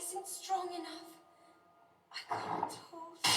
isn't strong enough. I can't hold it.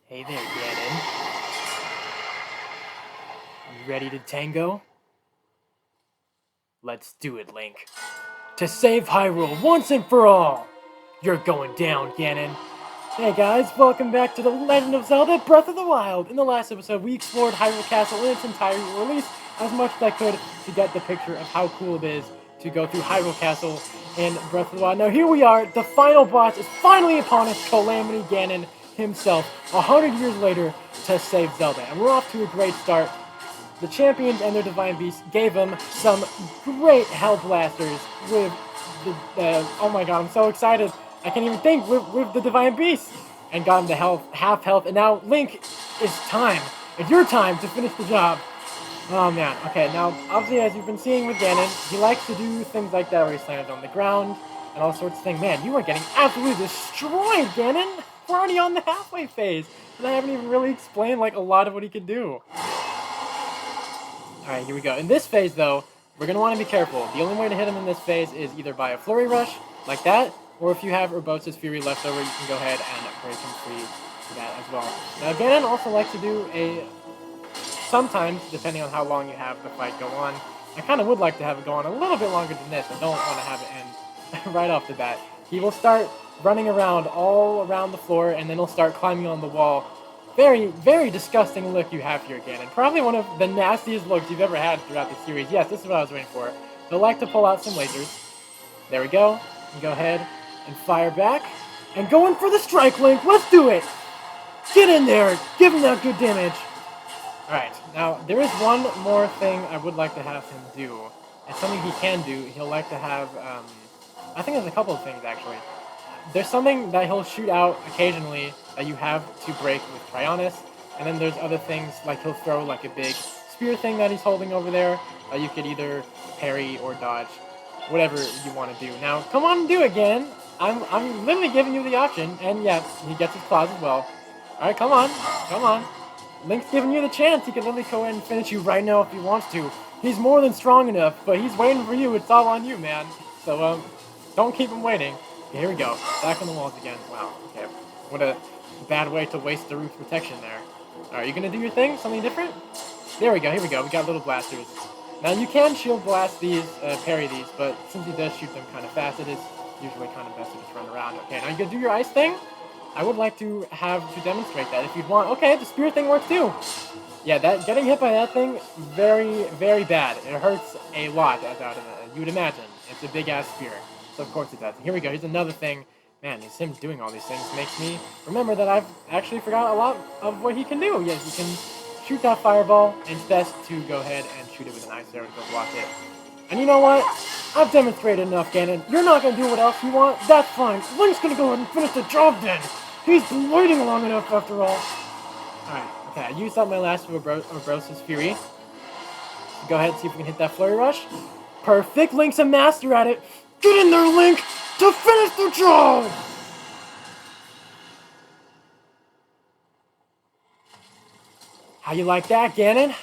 Hey there, Ganon. You ready to tango? Let's do it, Link. To save Hyrule once and for all! You're going down, Ganon. Hey guys, welcome back to The Legend of Zelda Breath of the Wild. In the last episode, we explored Hyrule Castle in its entirety, or at least as much as I could to get the picture of how cool it is to go through Hyrule Castle in Breath of the Wild. Now here we are, the final boss is finally upon us, Calamity Ganon himself, 100 years later, to save Zelda. And we're off to a great start. The champions and their divine beasts gave him some great hell blasters with the oh my god, I'm so excited. I can't even think with the divine beasts. And got him to health, half health. And now, Link, it's time. It's your time to finish the job. Oh man, okay, now, obviously, as you've been seeing with Ganon, he likes to do things like that where he slams on the ground and all sorts of things. Man, you are getting absolutely destroyed, Ganon! We're already on the halfway phase, and I haven't even really explained, like, a lot of what he can do. Alright, here we go. In this phase, though, we're going to want to be careful. The only way to hit him in this phase is either by a Flurry Rush, like that, or if you have Urbosa's Fury left over, you can go ahead and break him free for that as well. Now, Ganon also likes to do sometimes, depending on how long you have the fight go on, I kind of would like to have it go on a little bit longer than this. I don't want to have it end right off the bat. He will start running around all around the floor, and then he'll start climbing on the wall. Very, very disgusting look you have here, Ganon. Probably one of the nastiest looks you've ever had throughout the series. Yes, this is what I was waiting for. He'll like to pull out some lasers. There we go. And go ahead and fire back. And go in for the strike, Link. Let's do it. Get in there. Give him that good damage. Alright, now, there is one more thing I would like to have him do. It's something he can do. He'll like to have, I think there's a couple of things, actually. There's something that he'll shoot out occasionally that you have to break with Trionis, and then there's other things, like he'll throw like a big spear thing that he's holding over there, that you could either parry or dodge, whatever you want to do. Now, come on and do it again. I'm literally giving you the option, and yeah, he gets his claws as well. Alright, come on, come on. Link's giving you the chance. He can literally go ahead and finish you right now if he wants to. He's more than strong enough, but he's waiting for you. It's all on you, man. So, don't keep him waiting. Okay, here we go. Back on the walls again. Wow, okay. What a bad way to waste the roof protection there. Alright, you gonna do your thing? Something different? There we go, here we go. We got little blasters. Now, you can shield blast these, parry these, but since he does shoot them kind of fast, it is usually kind of best to just run around. Okay, now you gonna do your ice thing? I would like to demonstrate that if you'd want. Okay, the spear thing works too. Yeah, getting hit by that thing, very, very bad. It hurts a lot, as you would imagine. It's a big-ass spear, so of course it does. Here we go, here's another thing. Man, it's him doing all these things makes me remember that I've actually forgot a lot of what he can do. Yes, he can shoot that fireball, and it's best to go ahead and shoot it with an ice arrow to go block it. And you know what? I've demonstrated enough, Ganon. You're not going to do what else you want? That's fine. Link's going to go ahead and finish the job then. He's been waiting long enough after all. Alright, okay, I used up my last Urbosa's Fury. Go ahead and see if we can hit that Flurry Rush. Perfect, Link's a master at it. Get in there, Link, to finish the job! How you like that, Ganon?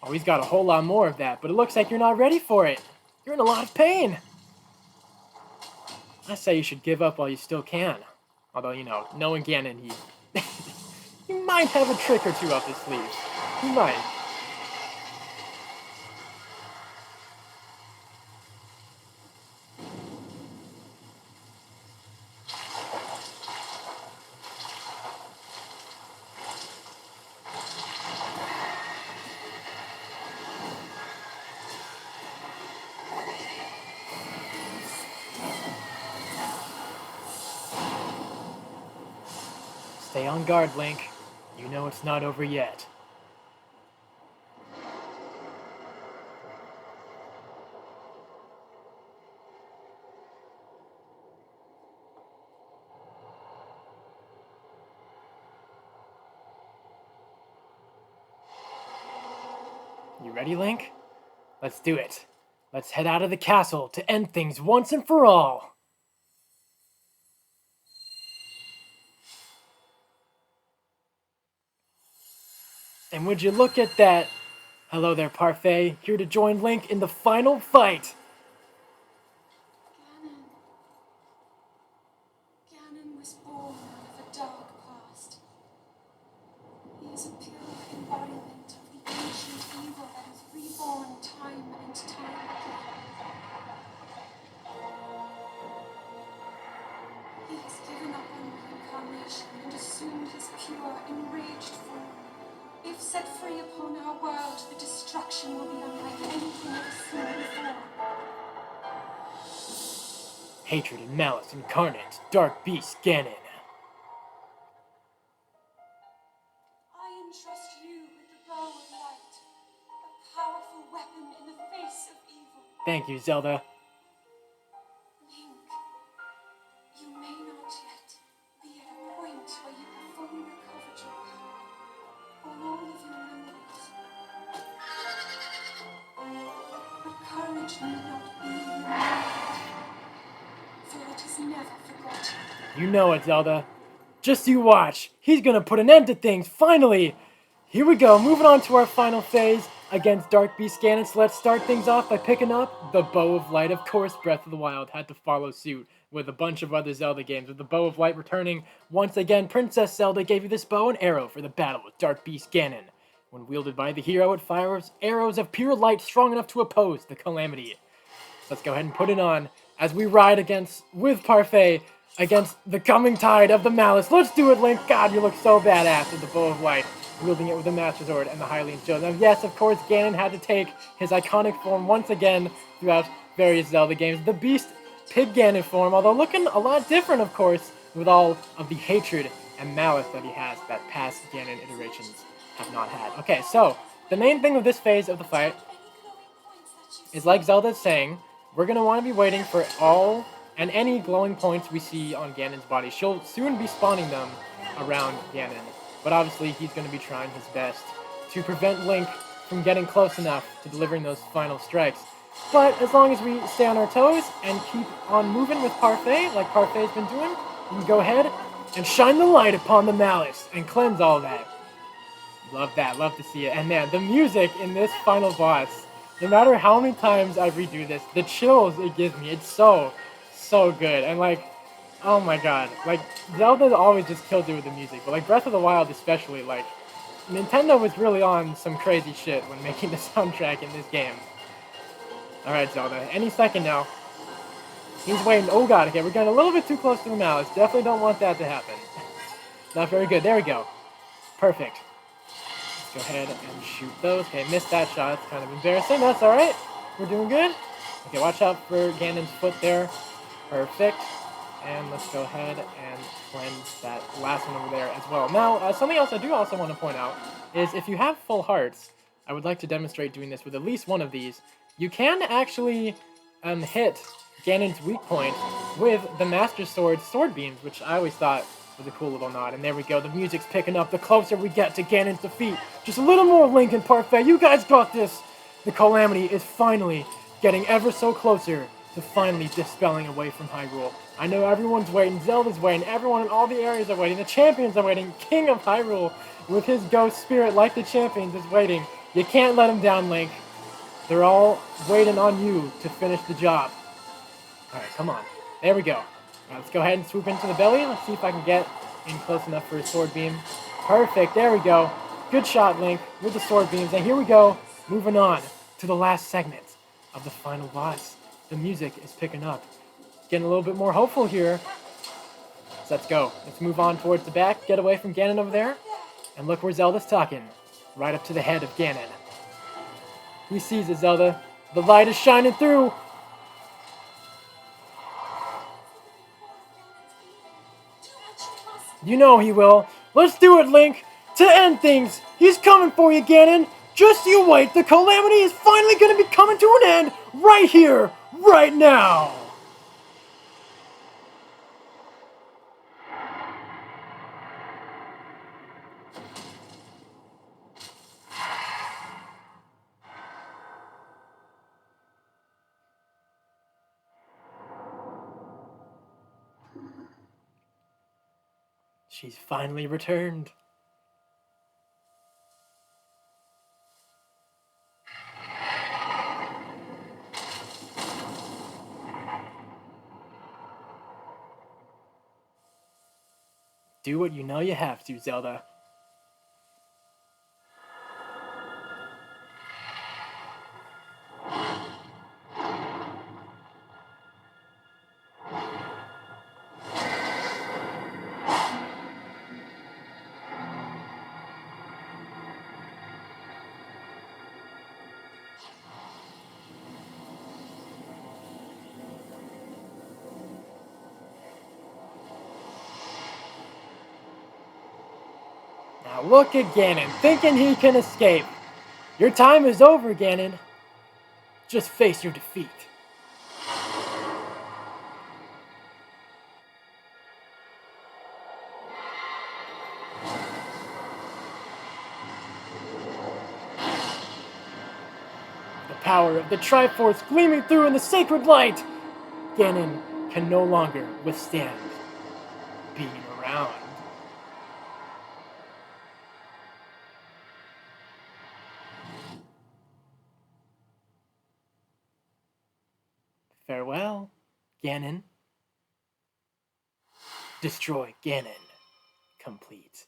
Oh, he's got a whole lot more of that, but it looks like you're not ready for it. You're in a lot of pain. I say you should give up while you still can. Although, you know, knowing Ganon, he might have a trick or two up his sleeve. He might. Stay on guard, Link. You know it's not over yet. You ready, Link? Let's do it. Let's head out of the castle to end things once and for all. And would you look at that? Hello there, Parfait. Here to join Link in the final fight. Ganon was born out of a dark past. He is a pure embodiment of the ancient evil that is reborn time and time again. He has given up on reincarnation and assumed his pure, enraged form. If set free upon our world, the destruction will be unlike anything ever seen before. Hatred and malice incarnate, dark beast Ganon. I entrust you with the bow of light, a powerful weapon in the face of evil. Thank you, Zelda. Link, you may not yet be at a point where you have fully recovered your power, or all of your memories. But courage need not be your mind, for it is never forgotten. You know it, Zelda. Just you watch. He's gonna put an end to things, finally! Here we go, moving on to our final phase against Dark Beast Ganon. So let's start things off by picking up the Bow of Light. Of course, Breath of the Wild had to follow suit with a bunch of other Zelda games, with the Bow of Light returning once again. Princess Zelda gave you this bow and arrow for the battle with Dark Beast Ganon. When wielded by the hero, it fires arrows of pure light strong enough to oppose the Calamity. Let's go ahead and put it on as we ride with Parfait against the coming tide of the malice. Let's do it, Link. God, you look so badass with the Bow of Light, wielding it with the Master Sword and the Hylian Shield. Now, yes, of course, Ganon had to take his iconic form once again throughout various Zelda games. The Beast Pig Ganon form, although looking a lot different, of course, with all of the hatred and malice that he has that past Ganon iterations have not had. Okay, so the main thing with this phase of the fight is, like Zelda's saying, we're going to want to be waiting for all and any glowing points we see on Ganon's body. She'll soon be spawning them around Ganon, but obviously he's going to be trying his best to prevent Link from getting close enough to delivering those final strikes. But as long as we stay on our toes and keep on moving with Parfait, like Parfait's been doing, we can go ahead and shine the light upon the malice and cleanse all that. Love that, love to see it. And man, the music in this final boss No matter how many times I redo this, the chills it gives me, it's so, so good. And like, oh my god, like Zelda always just kills it with the music, but like Breath of the Wild especially, like Nintendo was really on some crazy shit when making the soundtrack in this game. Alright, Zelda, any second now. He's waiting. Oh god, okay, we're getting a little bit too close to the mouse. Definitely don't want that to happen. Not very good. There we go. Perfect. Let's go ahead and shoot those. Okay, missed that shot. It's kind of embarrassing. That's alright. We're doing good. Okay, watch out for Ganon's foot there. Perfect. And let's go ahead and cleanse that last one over there as well. Now, something else I do also want to point out is if you have full hearts, I would like to demonstrate doing this with at least one of these. You can actually hit Ganon's weak point with the Master Sword's sword beams, which I always thought was a cool little nod. And there we go. The music's picking up the closer we get to Ganon's defeat. Just a little more Link and Parfait. You guys got this! The Calamity is finally getting ever so closer to finally dispelling away from Hyrule. I know everyone's waiting, Zelda's waiting, everyone in all the areas are waiting, the champions are waiting, King of Hyrule with his ghost spirit like the champions is waiting. You can't let him down, Link. They're all waiting on you to finish the job. Alright, come on. There we go. Right, let's go ahead and swoop into the belly. Let's see if I can get in close enough for a sword beam. Perfect, there we go. Good shot, Link, with the sword beams. And here we go, moving on to the last segment of the final boss. The music is picking up. Getting a little bit more hopeful here. So let's go. Let's move on towards the back. Get away from Ganon over there. And look where Zelda's talking. Right up to the head of Ganon. He sees it, Zelda. The light is shining through. You know he will. Let's do it, Link. To end things, he's coming for you, Ganon. Just you wait. The Calamity is finally going to be coming to an end right here, right now. She's finally returned. Do what you know you have to, Zelda. Now look at Ganon, thinking he can escape. Your time is over, Ganon. Just face your defeat. The power of the Triforce gleaming through in the sacred light. Ganon can no longer withstand being around. Farewell, Ganon. Destroy Ganon. Complete.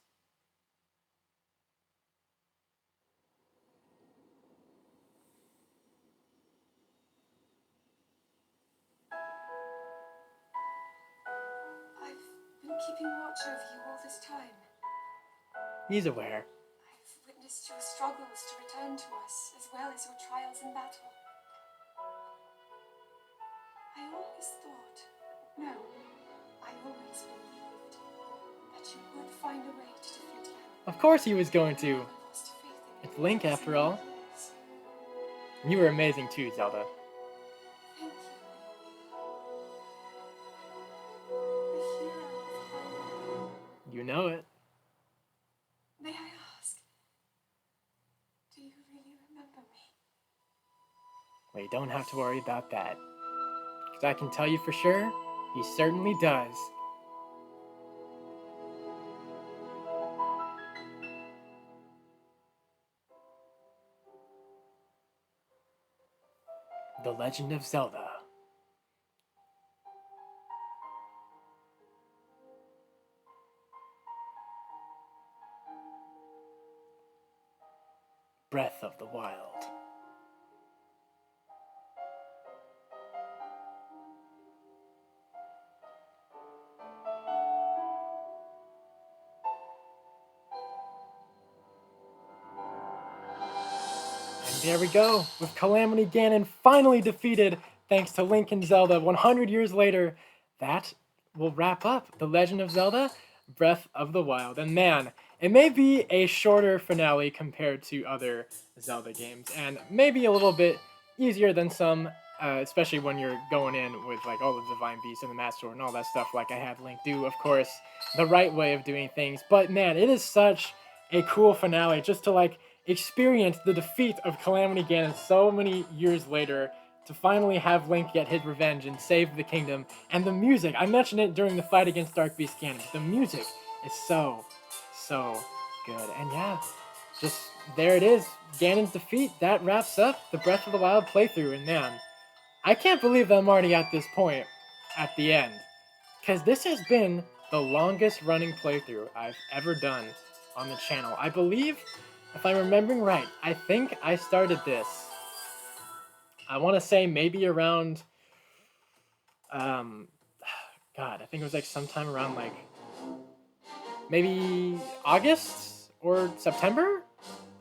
I've been keeping watch over you all this time. He's aware. I've witnessed your struggles to return to us, as well as your trials in battle. I always thought, no, I always believed that you would find a way to defeat him. Of course he was going to. I lost faith in It's you Link for after so all. many years. You were amazing too, Zelda. Thank you. The hero of Hyrule. You know it. May I ask, do you really remember me? Well, you don't have to worry about that. Because I can tell you for sure, he certainly does. The Legend of Zelda. Breath of the Wild. And there we go, with Calamity Ganon finally defeated thanks to Link and Zelda 100 years later. That will wrap up The Legend of Zelda Breath of the Wild. And man, it may be a shorter finale compared to other Zelda games, and maybe a little bit easier than some, especially when you're going in with like all the Divine Beasts and the Master Sword and all that stuff like I had Link do, of course, the right way of doing things. But man, it is such a cool finale just to like experience the defeat of Calamity Ganon so many years later, to finally have Link get his revenge and save the kingdom. And the music, I mentioned it during the fight against Dark Beast Ganon, the music is so good. And yeah, just there it is, Ganon's defeat. That wraps up the Breath of the Wild playthrough. And man, I can't believe that I'm already at this point, at the end, because this has been the longest running playthrough I've ever done on the channel. I believe, if I'm remembering right, I think I started this, I want to say maybe around, God, I think it was like sometime around like maybe August or September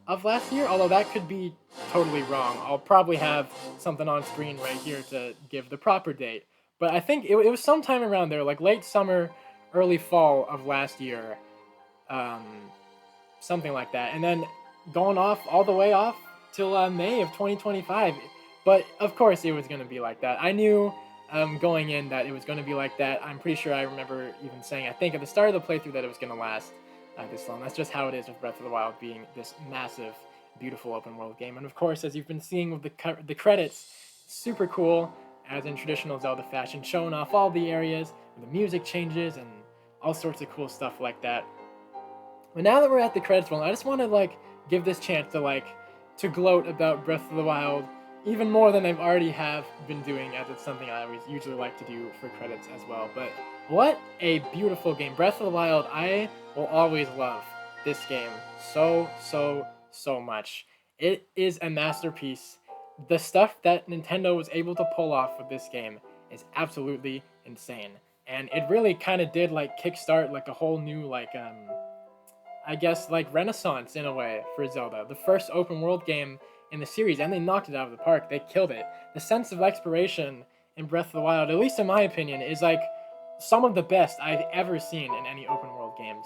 of last year, although that could be totally wrong. I'll probably have something on screen right here to give the proper date. But I think it was sometime around there, like late summer, early fall of last year, something like that. And then going off all the way off till May of 2025. But of course it was going to be like that. I knew going in that it was going to be like that. I'm pretty sure I remember even saying, I think at the start of the playthrough, that it was going to last this long. That's just how it is with Breath of the Wild being this massive, beautiful open world game. And of course, as you've been seeing with the credits, super cool, as in traditional Zelda fashion, showing off all the areas, the music changes, and all sorts of cool stuff like that. But now that we're at the credits roll, I just want to like give this chance to gloat about Breath of the Wild even more than I've already have been doing, as it's something I always usually like to do for credits as well. But what a beautiful game. Breath of the Wild, I will always love this game so much. It is a masterpiece. The stuff that Nintendo was able to pull off with this game is absolutely insane. And it really kind of did like kickstart like a whole new like I guess like renaissance in a way for Zelda. The first open world game in the series, and they knocked it out of the park. They killed it. The sense of exploration in Breath of the Wild, at least in my opinion, is like some of the best I've ever seen in any open world games.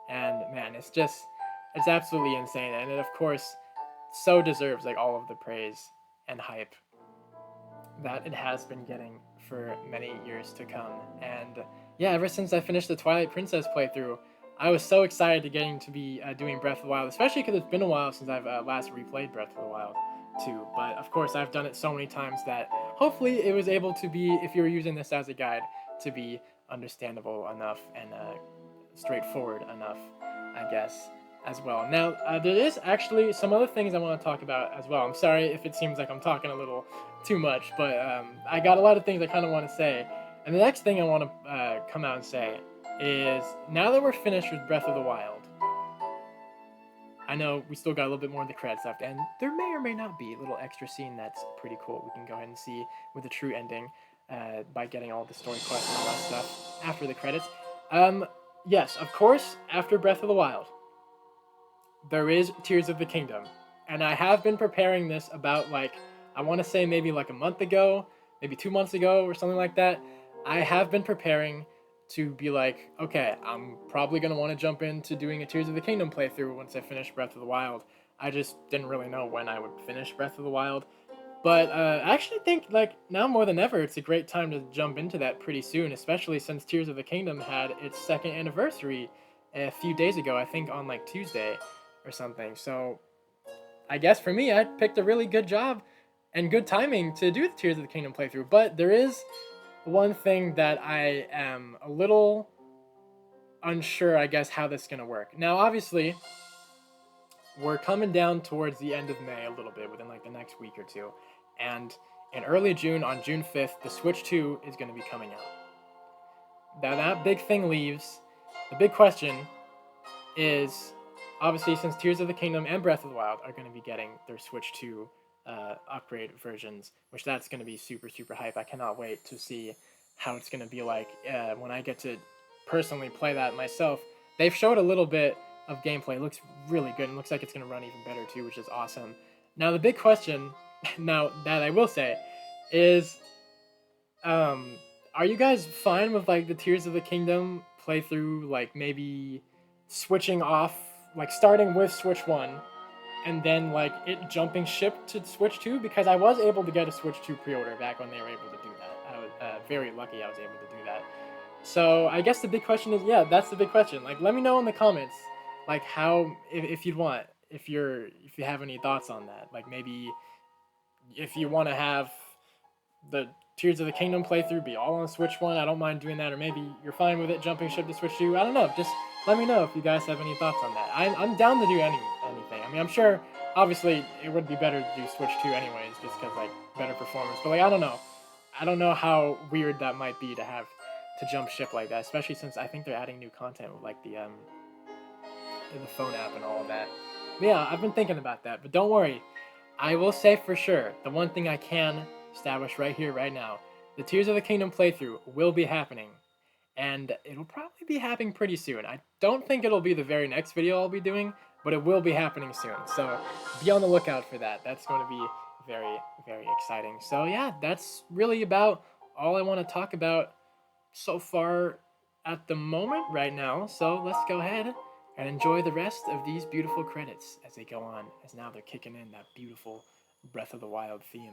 And man, it's absolutely insane. And it of course so deserves like all of the praise and hype that it has been getting for many years to come. And yeah, ever since I finished the Twilight Princess playthrough, I was so excited to be doing Breath of the Wild, especially because it's been a while since I've last replayed Breath of the Wild too. But of course, I've done it so many times that hopefully it was able to be, if you were using this as a guide, to be understandable enough and straightforward enough, I guess, as well. Now, there is actually some other things I want to talk about as well. I'm sorry if it seems like I'm talking a little too much, but I got a lot of things I kind of want to say. And the next thing I want to come out and say is, now that we're finished with Breath of the Wild, I know we still got a little bit more of the credits left, and there may or may not be a little extra scene that's pretty cool we can go ahead and see with the true ending by getting all the story quests and all that stuff after the credits. Yes, of course, after Breath of the Wild, there is Tears of the Kingdom, and I have been preparing this about like, I want to say maybe like a month ago, maybe 2 months ago or something like that. I have been preparing to be like, okay, I'm probably going to want to jump into doing a Tears of the Kingdom playthrough once I finish Breath of the Wild. I just didn't really know when I would finish Breath of the Wild. But I actually think, like, now more than ever, it's a great time to jump into that pretty soon, especially since Tears of the Kingdom had its 2nd anniversary a few days ago, I think on, like, Tuesday or something. So I guess for me, I picked a really good job and good timing to do the Tears of the Kingdom playthrough. But there is one thing that I am a little unsure, I guess, how this is going to work. Now, obviously, we're coming down towards the end of May a little bit, within like the next week or two. And in early June, on June 5th, the Switch 2 is going to be coming out. Now that big thing leaves, the big question is, obviously, since Tears of the Kingdom and Breath of the Wild are going to be getting their Switch 2 upgrade versions, which that's going to be super, super hype. I cannot wait to see how it's going to be like when I get to personally play that myself. They've showed a little bit of gameplay. It looks really good. It looks like it's going to run even better too, which is awesome. Now, the big question, now that I will say, is are you guys fine with like the Tears of the Kingdom playthrough, like maybe switching off, like starting with Switch 1 and then like it jumping ship to Switch 2? Because I was able to get a Switch 2 pre-order back when they were able to do that. I was very lucky I was able to do that. So I guess the big question is, yeah, that's the big question. Like, let me know in the comments, like how, if you'd want, if you have any thoughts on that. Like maybe if you want to have the Tears of the Kingdom playthrough be all on Switch 1, I don't mind doing that, or maybe you're fine with it jumping ship to Switch 2. I don't know. Just let me know if you guys have any thoughts on that. I'm down to do anything. I mean, I'm sure, obviously, it would be better to do Switch 2 anyways, just because, like, better performance. But, like, I don't know. I don't know how weird that might be to have to jump ship like that, especially since I think they're adding new content with, like, the phone app and all of that. But yeah, I've been thinking about that, but don't worry. I will say for sure, the one thing I can establish right here, right now, the Tears of the Kingdom playthrough will be happening, and it'll probably be happening pretty soon. I don't think it'll be the very next video I'll be doing, but it will be happening soon, so be on the lookout for that. That's going to be very, very exciting. So yeah, that's really about all I want to talk about so far at the moment right now, so let's go ahead and enjoy the rest of these beautiful credits as they go on, as now they're kicking in that beautiful Breath of the Wild theme.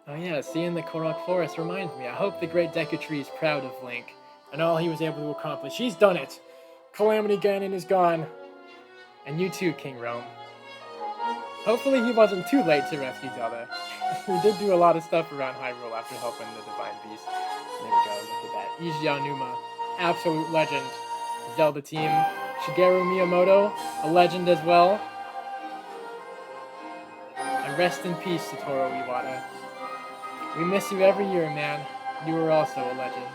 Oh yeah, seeing the Korok Forest reminds me. I hope the Great Deku Tree is proud of Link and all he was able to accomplish. He's done it! Calamity Ganon is gone. And you too, King Rome. Hopefully he wasn't too late to rescue Zelda. He did do a lot of stuff around Hyrule after helping the Divine Beast. There we go, look at that. Iji Aonuma, absolute legend. Zelda team. Shigeru Miyamoto, a legend as well. And rest in peace, Satoru Iwata. We miss you every year, man. You were also a legend.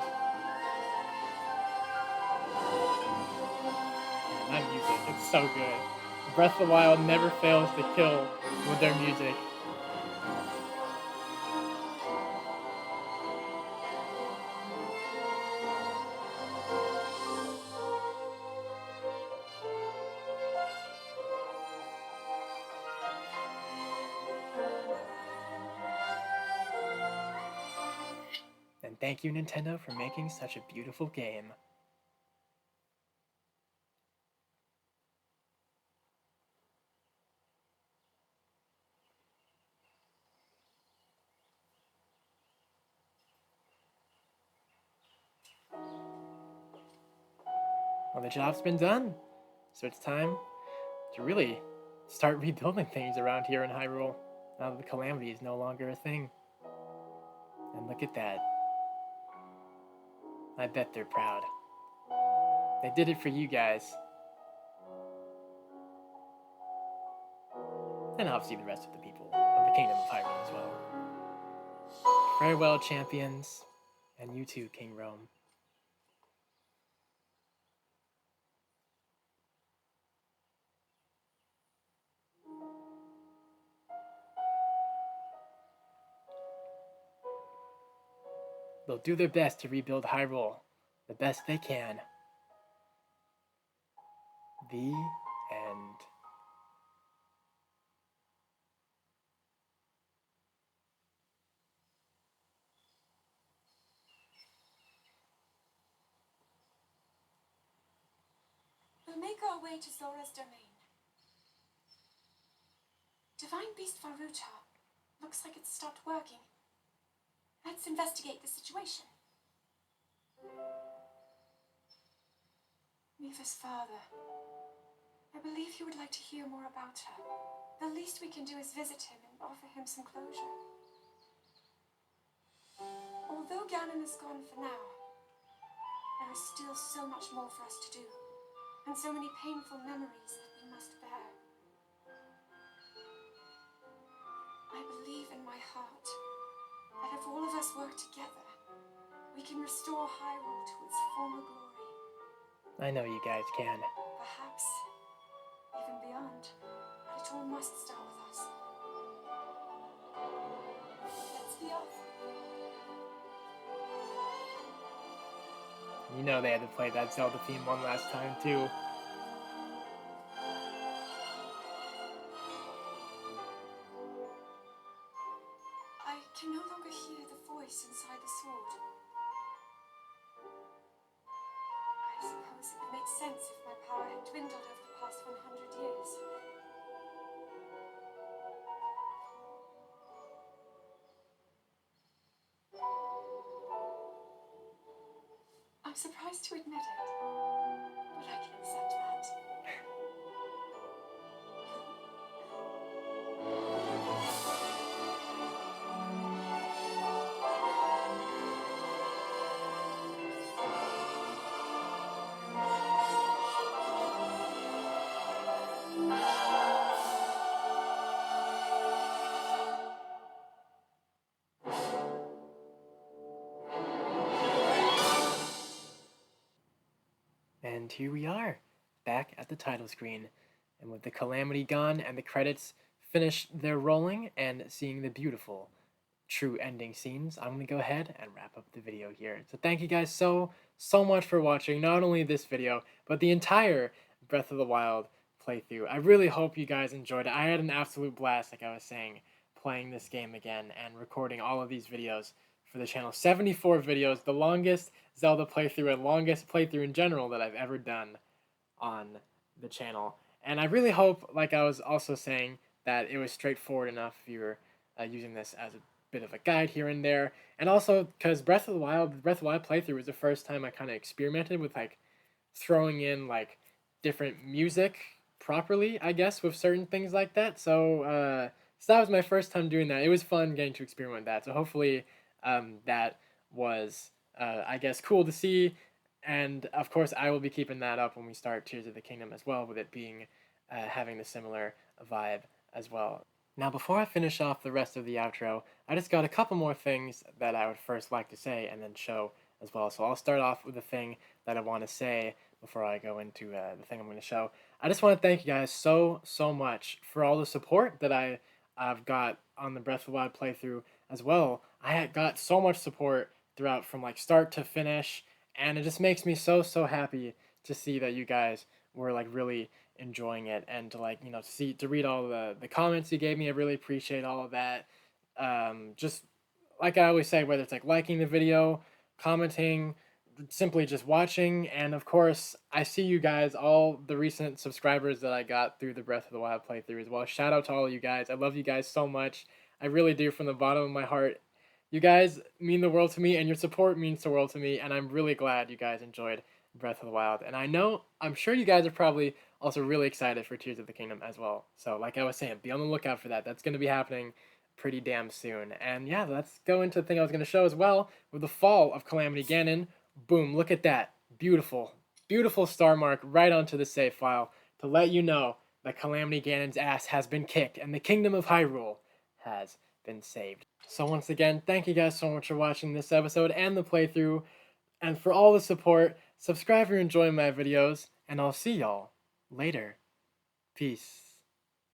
Man, that music, it's so good. Breath of the Wild never fails to kill with their music. And thank you, Nintendo, for making such a beautiful game. Well, the job's been done, so it's time to really start rebuilding things around here in Hyrule, now that the Calamity is no longer a thing. And look at that. I bet they're proud. They did it for you guys. And obviously the rest of the people of the Kingdom of Hyrule as well. Farewell, champions, and you too, King Rome. They'll do their best to rebuild Hyrule the best they can. The end. We'll make our way to Zora's domain. Divine Beast Varuta. Looks like it's stopped working. Let's investigate the situation. Miva's father. I believe he would like to hear more about her. The least we can do is visit him and offer him some closure. Although Ganon is gone for now, there is still so much more for us to do, and so many painful memories that we must bear. I believe in my heart that if all of us work together, we can restore Hyrule to its former glory. I know you guys can. Perhaps even beyond, but it all must start with us. Let's be off. You know they had to play that Zelda theme one last time, too. I can no longer hear the voice inside the sword. I suppose it would make sense if my power had dwindled over the past 100 years. I'm surprised to admit it, but I can accept that. And here we are, back at the title screen. And with the Calamity gone and the credits finished their rolling and seeing the beautiful, true ending scenes, I'm going to go ahead and wrap up the video here. So thank you guys so much for watching not only this video, but the entire Breath of the Wild playthrough. I really hope you guys enjoyed it. I had an absolute blast, like I was saying, playing this game again and recording all of these videos for the channel. 74 videos, the longest Zelda playthrough and longest playthrough in general that I've ever done on the channel. And I really hope, like I was also saying, that it was straightforward enough if you were using this as a bit of a guide here and there. And also, because Breath of the Wild playthrough was the first time I kind of experimented with like throwing in like different music properly, I guess, with certain things like that. So that was my first time doing that. It was fun getting to experiment with that. So hopefully that was, I guess, cool to see. And of course, I will be keeping that up when we start Tears of the Kingdom as well, with it being having the similar vibe as well. Now, before I finish off the rest of the outro, I just got a couple more things that I would first like to say and then show as well. So I'll start off with the thing that I want to say before I go into the thing I'm going to show. I just want to thank you guys so much for all the support that I've got on the Breath of the Wild playthrough as well. I had got so much support throughout from like start to finish, and it just makes me so happy to see that you guys were like really enjoying it, and to like, you know, to read all the comments you gave me. I really appreciate all of that. Just like I always say, whether it's like liking the video, commenting, simply just watching, and of course I see you guys, all the recent subscribers that I got through the Breath of the Wild playthrough as well. Shout out to all of you guys. I love you guys so much. I really do, from the bottom of my heart. You guys mean the world to me, and your support means the world to me, and I'm really glad you guys enjoyed Breath of the Wild. And I'm sure you guys are probably also really excited for Tears of the Kingdom as well. So like I was saying, be on the lookout for that. That's going to be happening pretty damn soon. And yeah, let's go into the thing I was going to show as well, with the fall of Calamity Ganon. Boom, look at that. Beautiful, beautiful star mark right onto the save file to let you know that Calamity Ganon's ass has been kicked and the Kingdom of Hyrule has been saved. So once again, thank you guys so much for watching this episode and the playthrough, and for all the support. Subscribe if you're enjoying my videos, and I'll see y'all later. Peace.